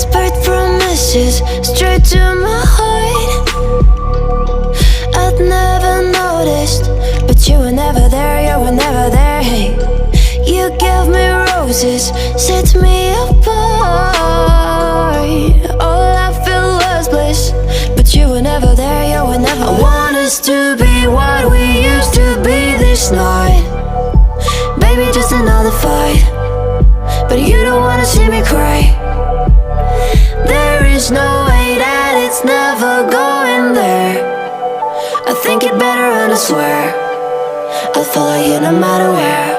Whispered promises straight to my heart. I'd never noticed, but you were never there, you were never there. Hey, you gave me roses, set me apart. All I felt was bliss, but you were never there, you were never there. I want us to be what we used to be this night. Baby, just another fight, but you don't wanna see me cry. There is no way that it's never going there. I think it better and I swear I'll follow you no matter where.